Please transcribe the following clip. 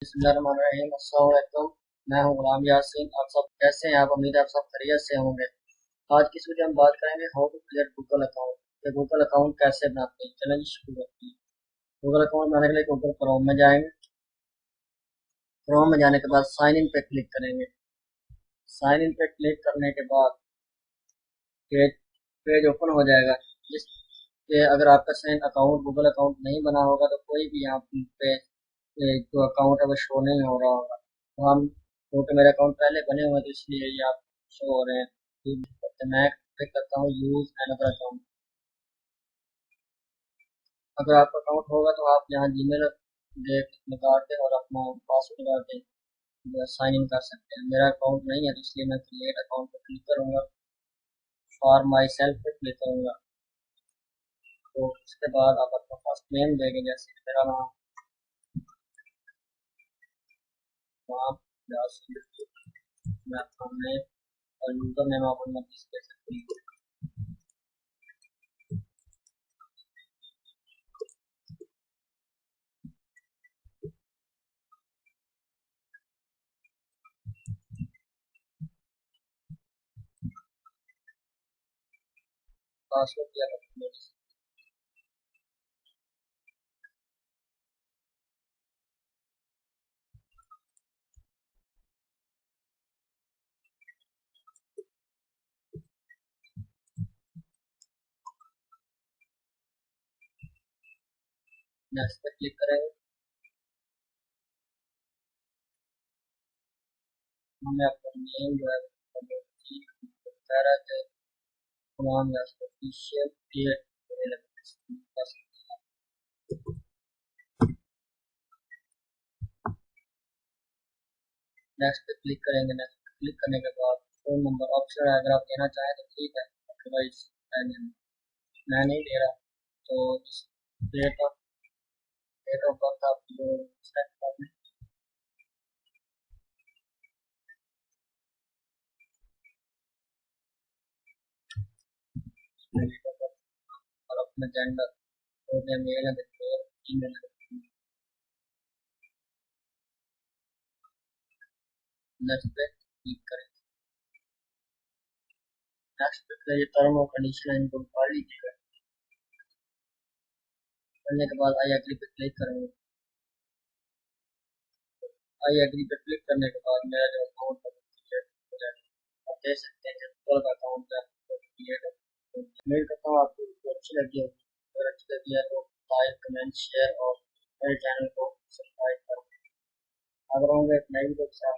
बिस्मिल्लाहिर्रहमानिर्रहीम। अस्सलाम वालेकुम। मैं हूं गुलाम यासीन। आप सब कैसे हैं? आप उम्मीद है आप सब खैरियत से होंगे। आज की इस वीडियो में बात करेंगे how to create Google account या गूगल अकाउंट कैसे बनाते हैं। चलें जी, शुरू करते हैं। गूगल अकाउंट बनाने के लिए गूगल क्रोम में जाएंगे। क्रोम में जाने के बाद साइन इन पे क्लिक करेंगे। साइन इन पे क्लिक करने के बाद पेज पेज ओपन हो जाएगा। जिस पे अगर आपका साइन अकाउंट गूगल अकाउंट नहीं बना होगा तो कोई भी यहाँ पे जो अकाउंट है वो शो नहीं हो रहा होगा। तो हम, क्योंकि मेरे अकाउंट पहले बने हुए हैं तो इसलिए ये आप शो हो रहे हैं। तो मैं क्लिक करता हूँ यूज अनदर अकाउंट। अगर आपका अकाउंट होगा तो आप यहाँ जीमेल देख लगा के और अपना पासवर्ड लगा के साइन इन कर सकते हैं। मेरा अकाउंट नहीं है तो इसलिए मैं क्रिएट अकाउंट पर क्लिक करूँगा। फॉर माई सेल्फ पे क्लिक करूँगा। तो उसके बाद आप अपना फर्स्ट नेम देंगे, जैसे कि मेरा नाम यासीन, मैं अपना नेम और यूजर नेम आप अपना दे सकते हैं। पासवर्ड दिया रखना है। नेक्स्ट पे क्लिक करेंगे। हमें अपना नेम जो है कह रहा है गुलाम यासीन ऑफिशियल क्रिएट। नेक्स्ट पे क्लिक करेंगे। नेक्स्ट पे क्लिक करने के बाद फोन नंबर ऑप्शन है, अगर आप देना चाहें तो ठीक है, अदरवाइज मैं नहीं दे रहा। तो डेट ऑफ बर्थ आप जो सेट कर लें। डेट ऑफ बर्थ और अपना जेंडर, तो मेल है तो फीमेल है। नेक्स्ट पे क्लिक करें। नेक्स्ट पे ये टर्म और कंडीशन है, इनको पढ़ लीजिएगा। पढ़ने के बाद आई एग्री पे क्लिक करेंगे। आई एग्री पे क्लिक करने के बाद मेरा जो अकाउंट है क्रिएट हो जाएगा। आप देख सकते हैं कि गूगल का अकाउंट है क्रिएट है। उम्मीद करता हूँ आपको वीडियो अच्छी लगी होगी। अगर अच्छी लगी है तो लाइक कमेंट शेयर और मेरे चैनल को सब्सक्राइब करें। अगर होंगे एक नई वीडियो के साथ